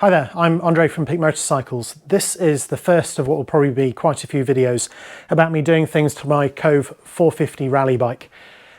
Hi there, I'm Andre from Peak Motorcycles. This is the first of what will probably be quite a few videos about me doing things to my Kove 450 rally bike.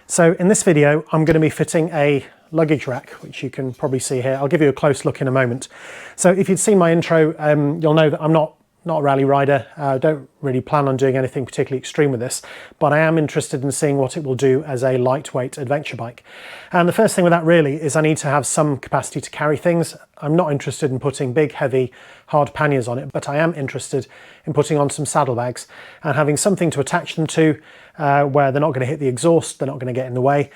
So in this video, I'm going to be fitting a luggage rack, which you can probably see here. I'll give you a close look in a moment. So if you'd seen my intro, you'll know that I'm not a rally rider. I don't really plan on doing anything particularly extreme with this, but I am interested in seeing what it will do as a lightweight adventure bike. And the first thing with that really is I need to have some capacity to carry things. I'm not interested in putting big, heavy, hard panniers on it, but I am interested in putting on some saddlebags and having something to attach them to where they're not going to hit the exhaust, they're not going to get in the way.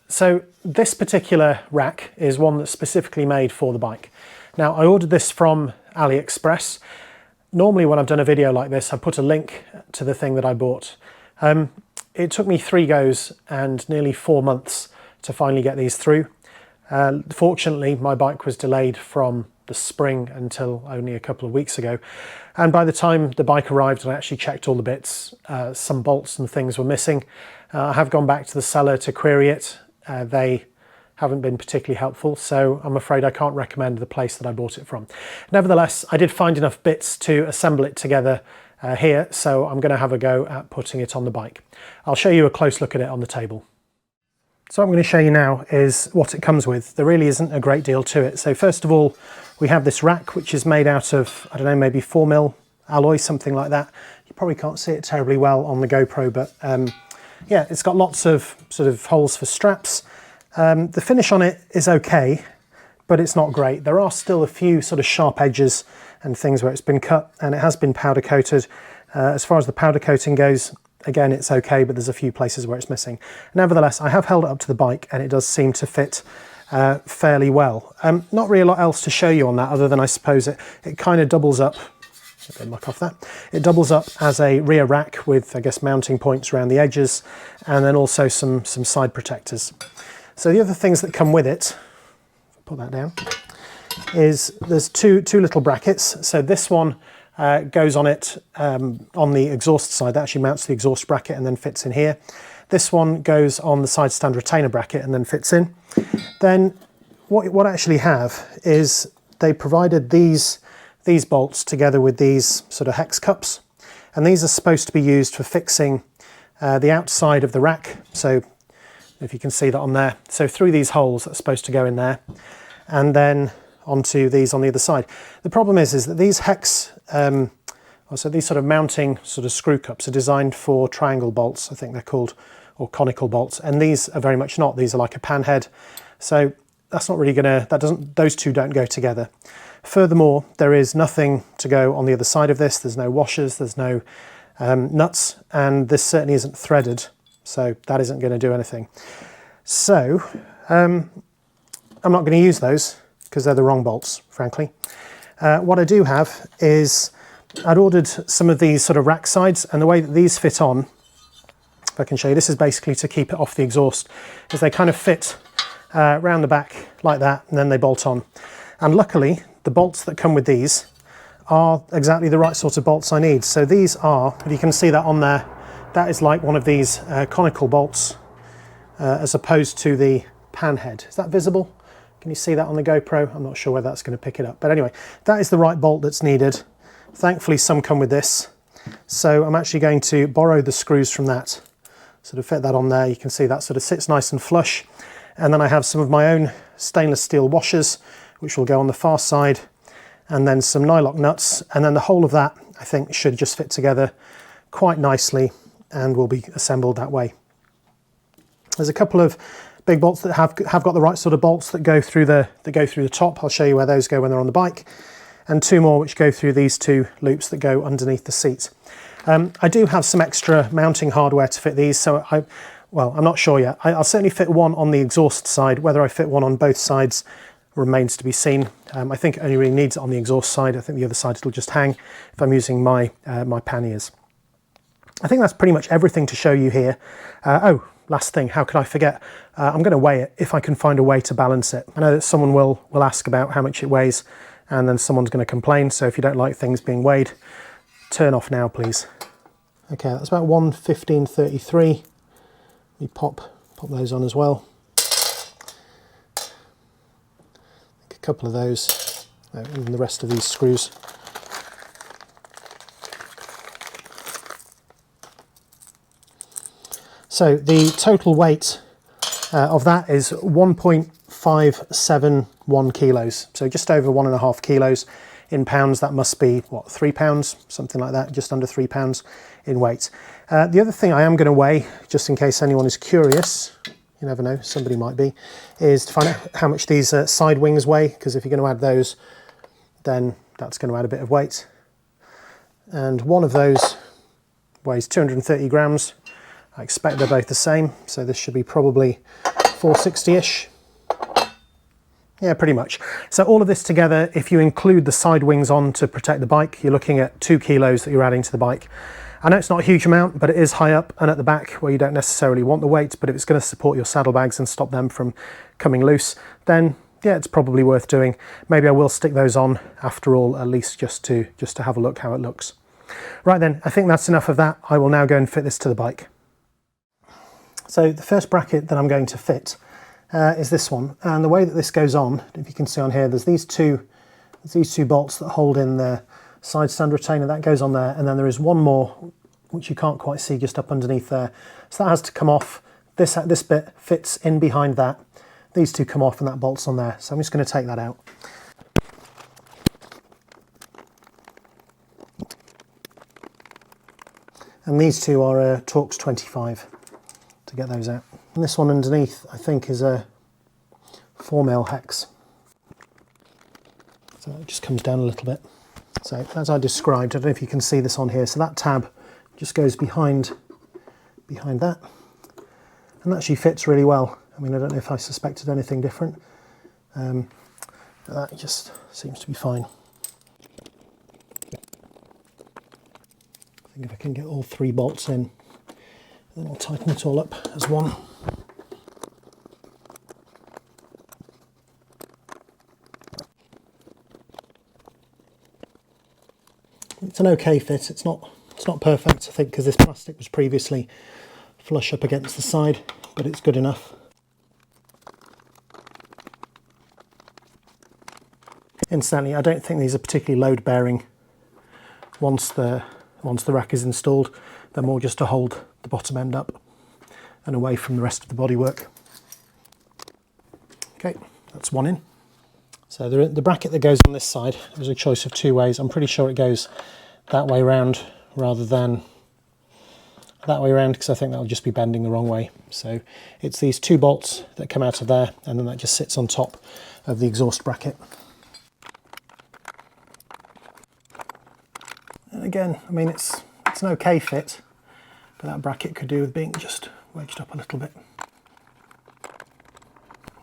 So this particular rack is one that's specifically made for the bike. Now, I ordered this from AliExpress. Normally when I've done a video like this, I put a link to the thing that I bought. It took me 3 goes and nearly 4 months to finally get these through. Fortunately, my bike was delayed from the spring until only a couple of weeks ago. And by the time the bike arrived and I actually checked all the bits, some bolts and things were missing. I have gone back to the seller to query it. They haven't been particularly helpful, so I'm afraid I can't recommend the place that I bought it from. Nevertheless, I did find enough bits to assemble it together here, so I'm going to have a go at putting it on the bike. I'll show you a close look at it on the table. So what I'm going to show you now is what it comes with. There really isn't a great deal to it. So first of all, we have this rack, which is made out of, I don't know, maybe 4mm alloy, something like that. You probably can't see it terribly well on the GoPro, but yeah, it's got lots of sort of holes for straps. The finish on it is okay, but it's not great. There are still a few sort of sharp edges and things where it's been cut, and it has been powder coated. As far as the powder coating goes, again, it's okay, but there's a few places where it's missing. Nevertheless, I have held it up to the bike and it does seem to fit fairly well. Not really a lot else to show you on that other than I suppose it kind of doubles up. A bit of muck off that. It doubles up as a rear rack with, I guess, mounting points around the edges, and then also some side protectors. So the other things that come with it, put that down, is there's two little brackets. So this one goes on it on the exhaust side. That actually mounts the exhaust bracket and then fits in here. This one goes on the side stand retainer bracket and then fits in. Then what I actually have is they provided these bolts together with these sort of hex cups, and these are supposed to be used for fixing the outside of the rack. So if you can see that on there. So through these holes that's supposed to go in there, and then onto these on the other side. The problem is that these hex, also these sort of mounting sort of screw cups are designed for triangle bolts, I think they're called, or conical bolts, and these are very much not. These are like a pan head. So that's not really gonna, those two don't go together. Furthermore, there is nothing to go on the other side of this. There's no washers, there's no nuts, and this certainly isn't threaded. So that isn't going to do anything. So I'm not going to use those because they're the wrong bolts, frankly. What I do have is I'd ordered some of these sort of rack sides, and the way that these fit on, if I can show you, this is basically to keep it off the exhaust, is they kind of fit around the back like that, and then they bolt on. And luckily, the bolts that come with these are exactly the right sort of bolts I need. So these are, if you can see that on there, that is like one of these conical bolts as opposed to the pan head. Is that visible? Can you see that on the GoPro? I'm not sure whether that's going to pick it up. But anyway, that is the right bolt that's needed. Thankfully, some come with this. So I'm actually going to borrow the screws from that, sort of fit that on there. You can see that sort of sits nice and flush. And then I have some of my own stainless steel washers, which will go on the far side, and then some nylock nuts. And then the whole of that, I think, should just fit together quite nicely and will be assembled that way. There's a couple of big bolts that have got the right sort of bolts that go through the top. I'll show you where those go when they're on the bike, and 2 more which go through these 2 loops that go underneath the seat. I do have some extra mounting hardware to fit these, so well, I'm not sure yet. I'll certainly fit one on the exhaust side. Whether I fit one on both sides remains to be seen. I think it only really needs it on the exhaust side. I think the other side will just hang if I'm using my my panniers. I think that's pretty much everything to show you here. Oh, last thing, how could I forget? I'm going to weigh it if I can find a way to balance it. I know that someone will ask about how much it weighs, and then someone's going to complain. So if you don't like things being weighed, turn off now, please. Okay, that's about 1:15:33. We pop those on as well. A couple of those and the rest of these screws. So the total weight of that is 1.571 kilos, so just over 1.5 kilos. In pounds, that must be, what, 3 pounds? Something like that, just under 3 pounds in weight. The other thing I am going to weigh, just in case anyone is curious, you never know, somebody might be, is to find out how much these side wings weigh, because if you're going to add those, then that's going to add a bit of weight. And one of those weighs 230 grams. I expect they're both the same, so this should be probably 460-ish. Yeah, pretty much. So all of this together, if you include the side wings on to protect the bike, you're looking at 2 kilos that you're adding to the bike. I know it's not a huge amount, but it is high up and at the back where you don't necessarily want the weight, but if it's going to support your saddlebags and stop them from coming loose, then yeah, it's probably worth doing. Maybe I will stick those on after all, at least just to have a look how it looks. Right then, I think that's enough of that. I will now go and fit this to the bike. So the first bracket that I'm going to fit is this one, and the way that this goes on, if you can see on here, there's these two bolts that hold in the side stand retainer. That goes on there, and then there is one more which you can't quite see just up underneath there, so that has to come off. This bit fits in behind that. These two come off and that bolts on there, so I'm just going to take that out. And these two are Torx 25 to get those out. And this one underneath, I think, is a 4mm hex. So it just comes down a little bit. So as I described, I don't know if you can see this on here, so that tab just goes behind that. And that actually fits really well. I mean, I don't know if I suspected anything different. But that just seems to be fine. I think if I can get all 3 bolts in, then I'll tighten it all up as one. It's an okay fit. It's not perfect, I think, because this plastic was previously flush up against the side, but it's good enough. Incidentally, I don't think these are particularly load bearing once the rack is installed. They're more just to hold the bottom end up and away from the rest of the bodywork. Okay, that's one in. So the bracket that goes on this side, there's a choice of 2 ways. I'm pretty sure it goes that way round rather than that way round, because I think that'll just be bending the wrong way. So it's these 2 bolts that come out of there, and then that just sits on top of the exhaust bracket. And again, I mean, it's an okay fit, but that bracket could do with being just wedged up a little bit.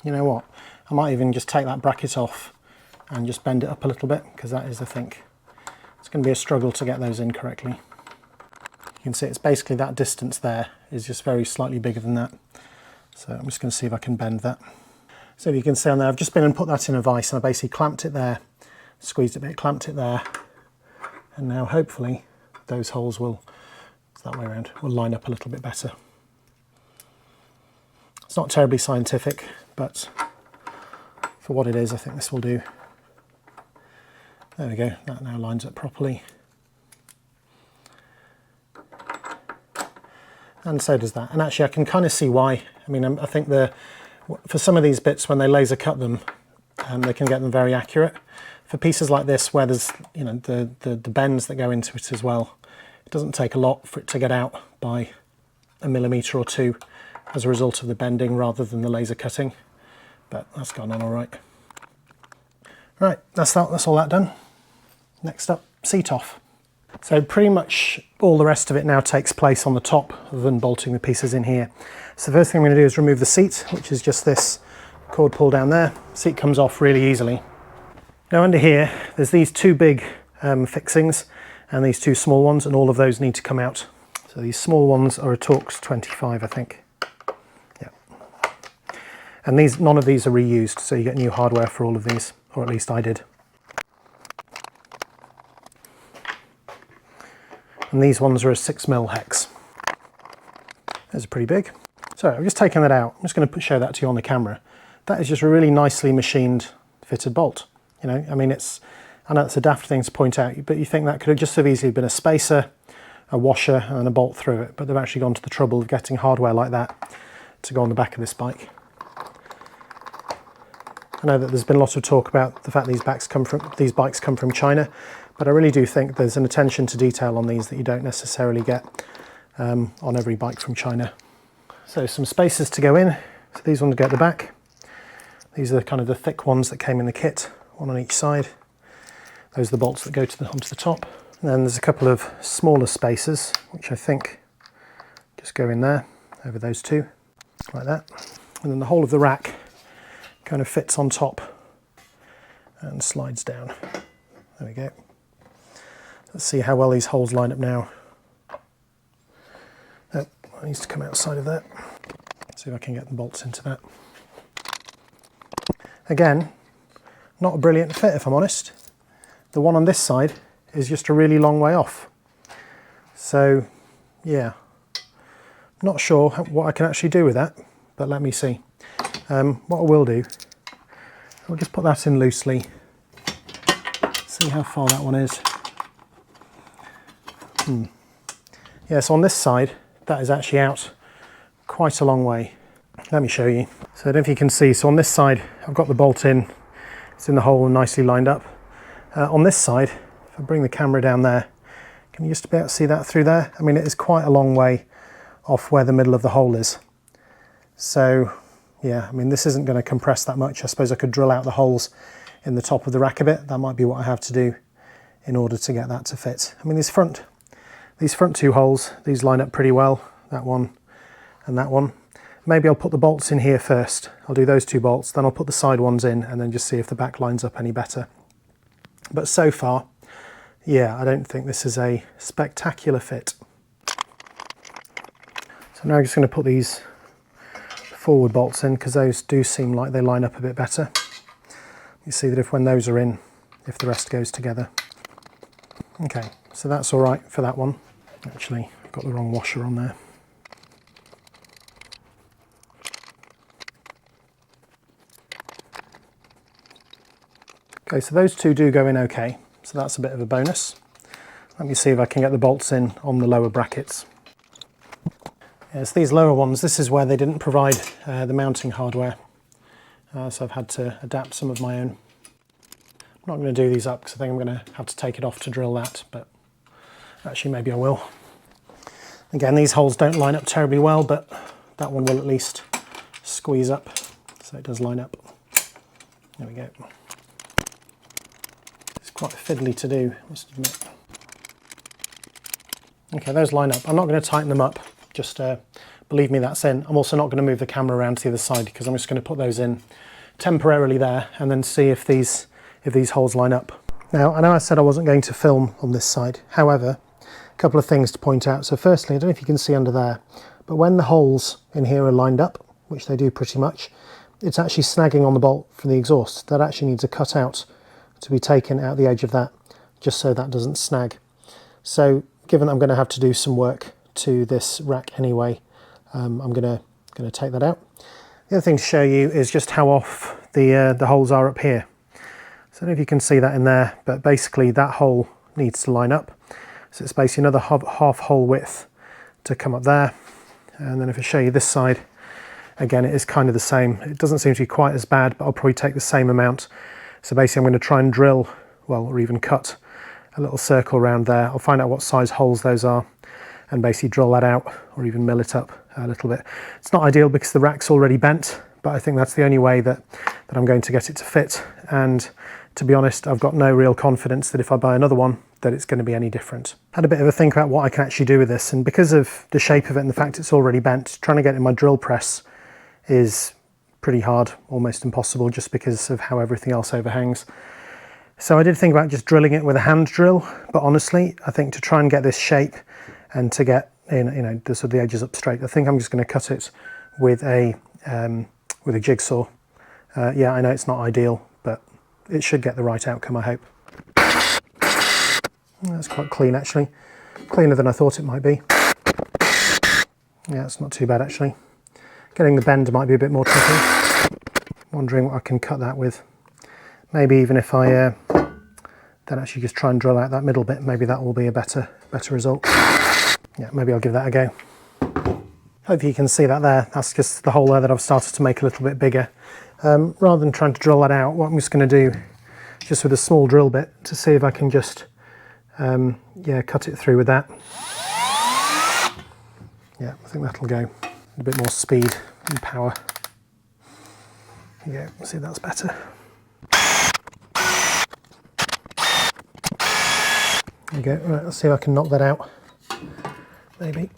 You know what? I might even just take that bracket off and just bend it up a little bit, because that is, I think, it's going to be a struggle to get those in correctly. You can see it's basically that distance there is just very slightly bigger than that. So I'm just going to see if I can bend that. So if you can see on there, I've just been and put that in a vise, and I basically clamped it there, squeezed it a bit, clamped it there, and now hopefully those holes will, it's that way around, will line up a little bit better. It's not terribly scientific, but for what it is, I think this will do. There we go, that now lines up properly. And so does that. And actually I can kind of see why. I mean, I think for some of these bits, when they laser cut them, they can get them very accurate. For pieces like this, where there's, you know, the bends that go into it as well, it doesn't take a lot for it to get out by 1 millimetre or 2 as a result of the bending rather than the laser cutting. But that's gone on all right. Right, that's all that done. Next up, seat off. So pretty much all the rest of it now takes place on the top, other than bolting the pieces in here. So the first thing I'm going to do is remove the seat, which is just this cord pull down there. Seat comes off really easily. Now under here, there's these 2 big fixings and these 2 small ones, and all of those need to come out. So these small ones are a Torx 25, I think. Yeah. And none of these are reused, so you get new hardware for all of these, or at least I did. And these ones are a 6mm hex. Those are pretty big. So I've just taken that out. I'm just going to show that to you on the camera. That is just a really nicely machined fitted bolt. You know, I mean, I know it's a daft thing to point out, but you think that could have just have easily been a spacer, a washer and a bolt through it, but they've actually gone to the trouble of getting hardware like that to go on the back of this bike. I know that there's been a lot of talk about the fact these bikes come from China, but I really do think there's an attention to detail on these that you don't necessarily get on every bike from China. So some spacers to go in. So these ones go at the back. These are kind of the thick ones that came in the kit, one on each side. Those are the bolts that go to onto the top. And then there's a couple of smaller spacers, which I think just go in there, over those two, like that. And then the whole of the rack kind of fits on top and slides down. There we go. Let's see how well these holes line up now. Oh, it needs to come outside of that. See if I can get the bolts into that. Again, not a brilliant fit if I'm honest. The one on this side is just a really long way off. So yeah, not sure what I can actually do with that, but let me see. What I will do, I'll just put that in loosely, see how far that one is. Yeah, so on this side, that is actually out quite a long way. Let me show you. So I don't know if you can see, so on this side, I've got the bolt in, it's in the hole and nicely lined up. On this side, if I bring the camera down there, can you just about see that through there? I mean, it is quite a long way off where the middle of the hole is. So yeah, I mean, this isn't going to compress that much. I suppose I could drill out the holes in the top of the rack a bit. That might be what I have to do in order to get that to fit. I mean, these front two holes, these line up pretty well, that one and that one. Maybe I'll put the bolts in here first. I'll do those two bolts, then I'll put the side ones in and then just see if the back lines up any better. But so far, yeah, I don't think this is a spectacular fit. So now I'm just going to put these forward bolts in because those do seem like they line up a bit better. You see that if when those are in, if the rest goes together. Okay, so that's all right for that one. Actually, I've got the wrong washer on there. Okay, so those two do go in okay, so that's a bit of a bonus. Let me see if I can get the bolts in on the lower brackets. Yes, these lower ones, this is where they didn't provide the mounting hardware, so I've had to adapt some of my own. I'm not going to do these up because I think I'm going to have to take it off to drill that, but actually maybe I will. Again, these holes don't line up terribly well, but that one will at least squeeze up, so it does line up. There we go. It's quite fiddly to do, I must admit. Okay, those line up. I'm not going to tighten them up, just believe me, that's in. I'm also not going to move the camera around to the other side because I'm just going to put those in temporarily there and then see if these holes line up. Now, I know I said I wasn't going to film on this side, however, a couple of things to point out. So firstly, I don't know if you can see under there, but when the holes in here are lined up, which they do pretty much, it's actually snagging on the bolt from the exhaust. That actually needs a cut out to be taken out the edge of that, just so that doesn't snag. So given that I'm going to have to do some work to this rack anyway, I'm going to take that out. The other thing to show you is just how off the holes are up here. So I don't know if you can see that in there, but basically that hole needs to line up. So it's basically another half hole width to come up there. And then if I show you this side, again, it is kind of the same. It doesn't seem to be quite as bad, but I'll probably take the same amount. So basically I'm going to try and drill, well, or even cut a little circle around there. I'll find out what size holes those are and basically drill that out or even mill it up a little bit. It's not ideal because the rack's already bent, but I think that's the only way that I'm going to get it to fit. And to be honest, I've got no real confidence that if I buy another one, that it's going to be any different. Had a bit of a think about what I can actually do with this, and because of the shape of it and the fact it's already bent, trying to get it in my drill press is pretty hard, almost impossible, just because of how everything else overhangs. So I did think about just drilling it with a hand drill, but honestly, I think to try and get this shape and to get the sort of the edges up straight, I think I'm just going to cut it with a jigsaw. Yeah, I know it's not ideal, but it should get the right outcome, I hope. That's quite clean actually, cleaner than I thought it might be. Yeah, it's not too bad actually. Getting the bend might be a bit more tricky. Wondering what I can cut that with. maybe even if I then actually just try and drill out that middle bit, maybe that will be a better result. Yeah, maybe I'll give that a go. Hopefully you can see that there. That's just the hole there that I've started to make a little bit bigger. Rather than trying to drill that out, what I'm just going to do, just with a small drill bit, to see if I can just yeah, cut it through with that. Yeah, I think that'll go. A bit more speed and power. There you go, see, that's better. There you go. Right, let's see if I can knock that out. Maybe.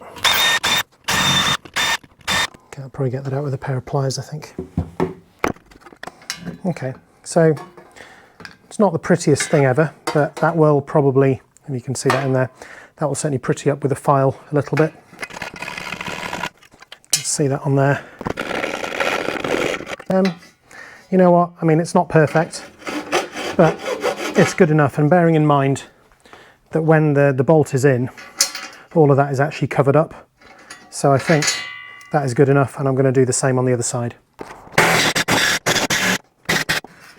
Okay, I'll probably get that out with a pair of pliers, I think. Okay, so it's not the prettiest thing ever, but that will probably, and you can see that in there, that will certainly pretty up with a file a little bit. You can see that on there. You know what, I mean, it's not perfect, but it's good enough, and bearing in mind that when the bolt is in, all of that is actually covered up. So I think that is good enough, and I'm going to do the same on the other side.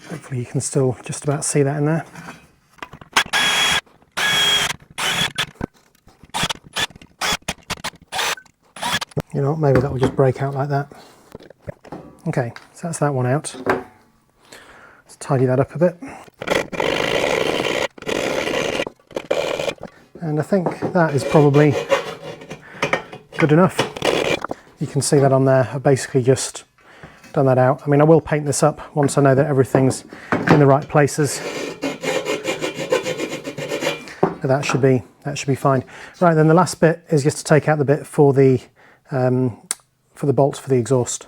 Hopefully you can still just about see that in there. You know, maybe that will just break out like that. Okay, so that's that one out. Let's tidy that up a bit. And I think that is probably good enough. You can see that on there. I've basically just done that out. I mean, I will paint this up once I know that everything's in the right places. But that should be fine. Right, then the last bit is just to take out the bit for the bolts for the exhaust.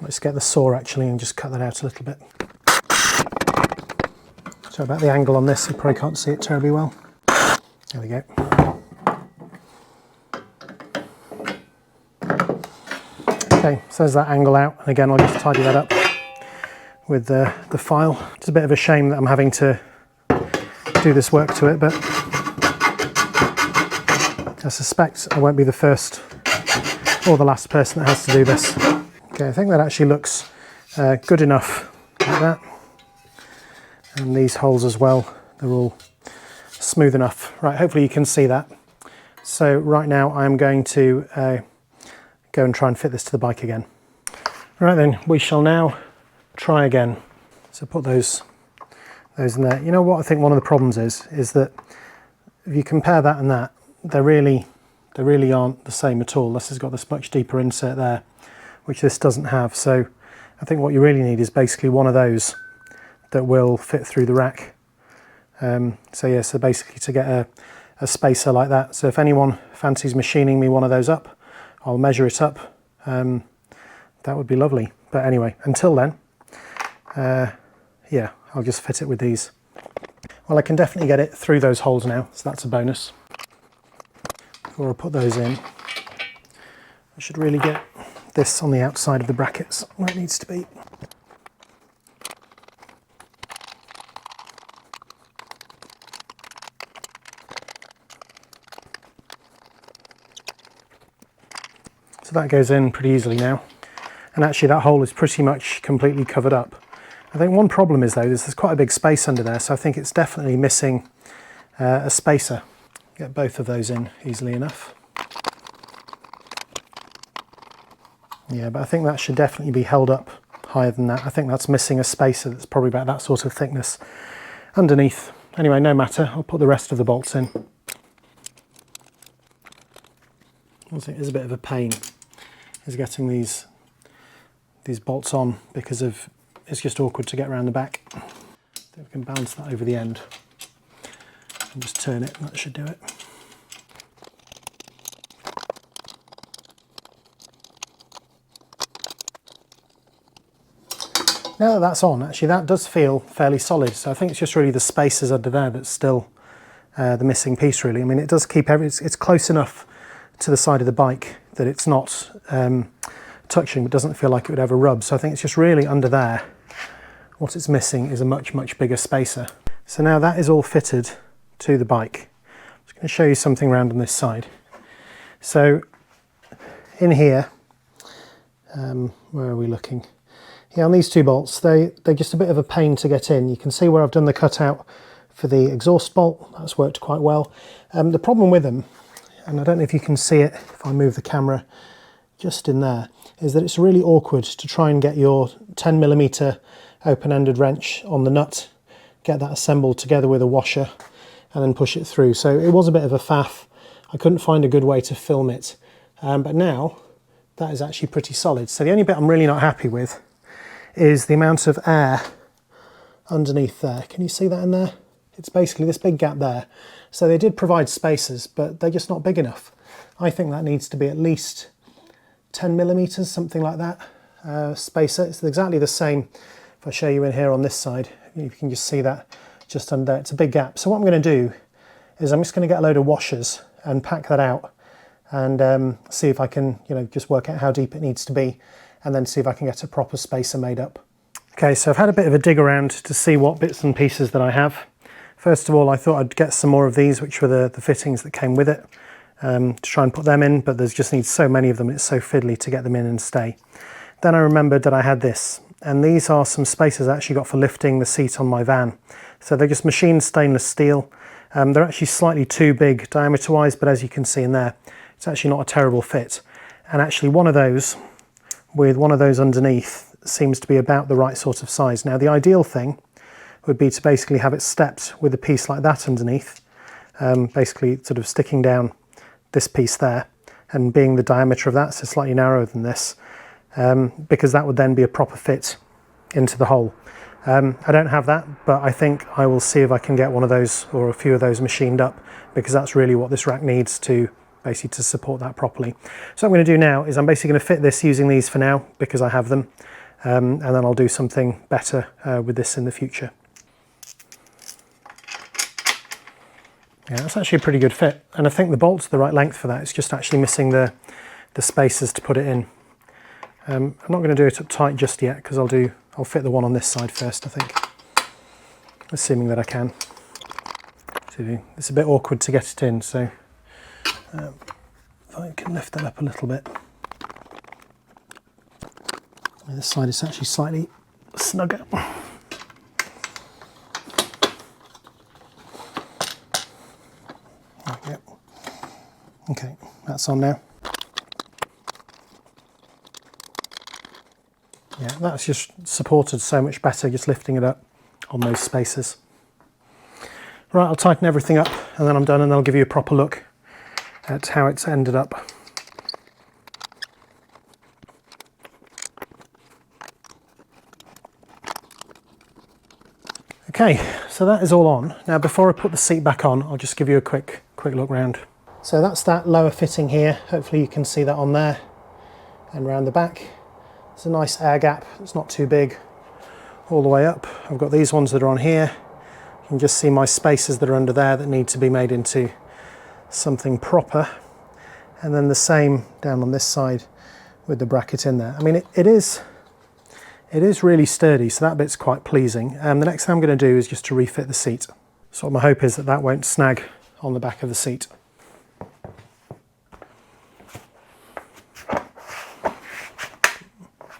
Let's get the saw actually and just cut that out a little bit. Sorry about the angle on this, you probably can't see it terribly well. There we go. Okay, so there's that angle out, and again I'll just tidy that up with the file. It's a bit of a shame that I'm having to do this work to it, but I suspect I won't be the first or the last person that has to do this. Okay, I think that actually looks good enough like that. And these holes as well, they're all smooth enough. Right, hopefully you can see that. So right now I'm going to go and try and fit this to the bike again. Right then, we shall now try again. So put those in there. You know what I think one of the problems is that if you compare that and that, they really aren't the same at all. This has got this much deeper insert there, which this doesn't have. So I think what you really need is basically one of those that will fit through the rack. So yeah, so basically to get a spacer like that. So if anyone fancies machining me one of those up, I'll measure it up. That would be lovely. But anyway, until then, yeah, I'll just fit it with these. Well, I can definitely get it through those holes now, so that's a bonus. Before I put those in, I should really get this on the outside of the brackets where it needs to be. So that goes in pretty easily now. And actually that hole is pretty much completely covered up. I think one problem is though, there's quite a big space under there, so I think it's definitely missing a spacer. Get both of those in easily enough. Yeah, but I think that should definitely be held up higher than that. I think that's missing a spacer that's probably about that sort of thickness underneath. Anyway, no matter, I'll put the rest of the bolts in. I think it's a bit of a pain is getting these bolts on because it's just awkward to get around the back. I think we can balance that over the end and just turn it, and that should do it. Now that that's on, actually that does feel fairly solid, so I think it's just really the spacers under there that's still the missing piece really. I mean, it does keep it's close enough to the side of the bike that it's not touching, but doesn't feel like it would ever rub. So I think it's just really under there. What it's missing is a much bigger spacer. So now that is all fitted to the bike. just going to show you something around on this side. So in here, where are we looking? Yeah, on these two bolts, they're just a bit of a pain to get in. You can see where I've done the cutout for the exhaust bolt. That's worked quite well. The problem with them, and I don't know if you can see it if I move the camera just in there, is that it's really awkward to try and get your 10mm open-ended wrench on the nut, get that assembled together with a washer, and then push it through. So it was a bit of a faff. I couldn't find a good way to film it, but now that is actually pretty solid. So the only bit I'm really not happy with is the amount of air underneath there. Can you see that in there? It's basically this big gap there. So they did provide spacers, but they're just not big enough. I think that needs to be at least 10mm, something like that, spacer. It's exactly the same. If I show you in here on this side, you can just see that just under there. It's a big gap. So what I'm going to do is I'm just going to get a load of washers and pack that out and see if I can, just work out how deep it needs to be, and then see if I can get a proper spacer made up. Okay, so I've had a bit of a dig around to see what bits and pieces that I have. First of all, I thought I'd get some more of these, which were the fittings that came with it, to try and put them in, but there's just needs so many of them, it's so fiddly to get them in and stay. Then I remembered that I had this, and these are some spacers I actually got for lifting the seat on my van. So they're just machined stainless steel. They're actually slightly too big diameter-wise, but as you can see in there, it's actually not a terrible fit. And actually one of those, with one of those underneath, seems to be about the right sort of size. Now the ideal thing would be to basically have it stepped with a piece like that underneath, basically sort of sticking down this piece there, and being the diameter of that, so slightly narrower than this, because that would then be a proper fit into the hole. I don't have that, but I think I will see if I can get one of those or a few of those machined up, because that's really what this rack needs to basically to support that properly. So what I'm going to do now is I'm basically going to fit this using these for now because I have them, and then I'll do something better with this in the future. Yeah, that's actually a pretty good fit, and I think the bolt's the right length for that. It's just actually missing the spacers to put it in. I'm not going to do it up tight just yet because I'll fit the one on this side first, I think, assuming that I can. So it's a bit awkward to get it in, so if I can lift that up a little bit. And this side is actually slightly snugger. There we go. Okay, that's on now. Yeah, that's just supported so much better, just lifting it up on those spacers. Right, I'll tighten everything up and then I'm done, and I'll give you a proper look at how it's ended up. Okay, so that is all on. Now before I put the seat back on, I'll just give you a quick look round. So that's that lower fitting here. Hopefully you can see that on there and round the back. It's a nice air gap, it's not too big all the way up. I've got these ones that are on here. You can just see my spacers that are under there that need to be made into something proper. And then the same down on this side with the bracket in there. I mean, it is really sturdy, so that bit's quite pleasing. The next thing I'm going to do is just to refit the seat. So my hope is that that won't snag on the back of the seat.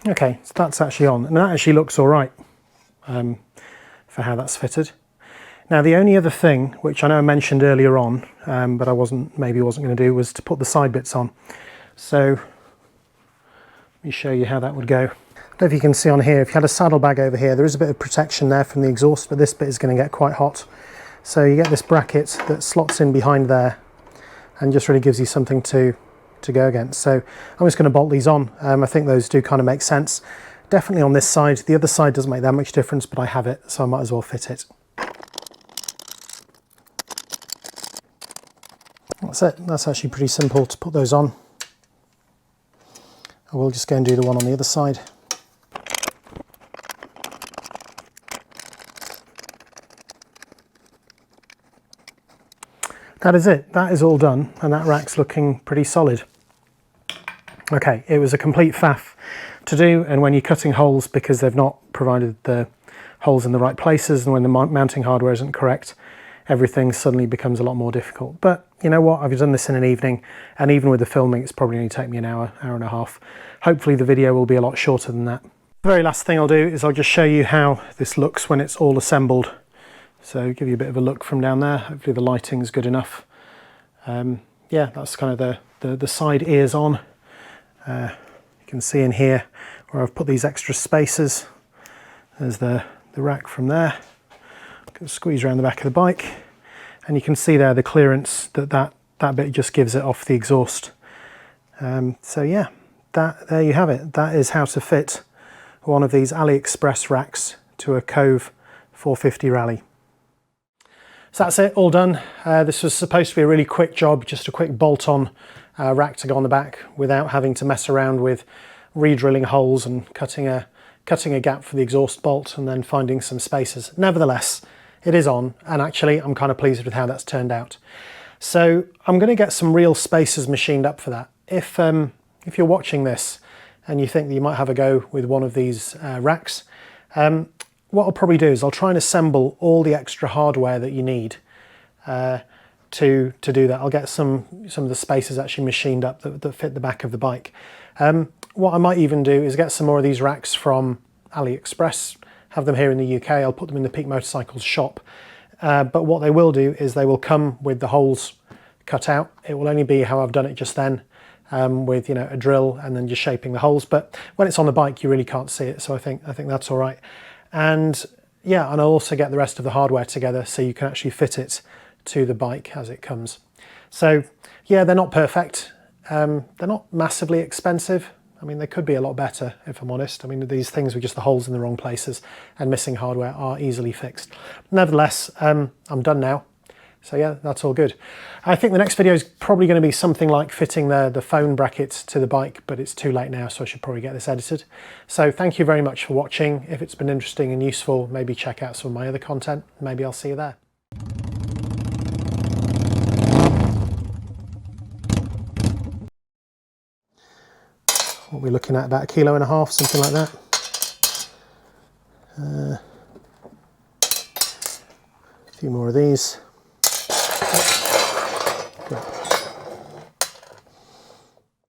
Okay, so that's actually on, and that actually looks all right for how that's fitted. Now the only other thing, which I know I mentioned earlier on, but I maybe wasn't going to do, was to put the side bits on. So let me show you how that would go. I don't know if you can see on here, if you had a saddlebag over here, there is a bit of protection there from the exhaust, but this bit is going to get quite hot. So you get this bracket that slots in behind there and just really gives you something to go against. So I'm just going to bolt these on. I think those do kind of make sense. Definitely on this side. The other side doesn't make that much difference, but I have it, so I might as well fit it. That's it. That's actually pretty simple to put those on. I will just go and do the one on the other side. That is it. That is all done, and that rack's looking pretty solid. Okay, it was a complete faff to do, and when you're cutting holes because they've not provided the holes in the right places, and when the mounting hardware isn't correct, everything suddenly becomes a lot more difficult. But you know what, I've done this in an evening, and even with the filming, it's probably only take me an hour, hour and a half. Hopefully the video will be a lot shorter than that. The very last thing I'll do is I'll just show you how this looks when it's all assembled. So give you a bit of a look from down there. Hopefully the lighting's good enough. Yeah, that's kind of the side ears on. You can see in here where I've put these extra spacers. There's the rack from there. Can squeeze around the back of the bike, and you can see there the clearance that bit just gives it off the exhaust. So yeah, there you have it. That is how to fit one of these AliExpress racks to a Kove 450 Rally. So that's it, all done. This was supposed to be a really quick job, just a quick bolt-on rack to go on the back without having to mess around with re-drilling holes and cutting a gap for the exhaust bolt and then finding some spacers. Nevertheless, it is on, and actually I'm kind of pleased with how that's turned out. So I'm going to get some real spacers machined up for that. If you're watching this and you think that you might have a go with one of these racks, what I'll probably do is I'll try and assemble all the extra hardware that you need to do that. I'll get some of the spacers actually machined up that fit the back of the bike. What I might even do is get some more of these racks from AliExpress, have them here in the UK. I'll put them in the Peak Motorcycles shop. But what they will do is they will come with the holes cut out. It will only be how I've done it just then, with a drill and then just shaping the holes. But when it's on the bike, you really can't see it. So I think that's all right. And yeah, and I'll also get the rest of the hardware together so you can actually fit it to the bike as it comes. So yeah, they're not perfect. They're not massively expensive. I mean, they could be a lot better, if I'm honest. I mean, these things with just the holes in the wrong places and missing hardware are easily fixed. Nevertheless, I'm done now. So yeah, that's all good. I think the next video is probably going to be something like fitting the phone bracket to the bike, but it's too late now, so I should probably get this edited. So thank you very much for watching. If it's been interesting and useful, maybe check out some of my other content. Maybe I'll see you there. What we're looking at, about 1.5 kilos, something like that. A few more of these.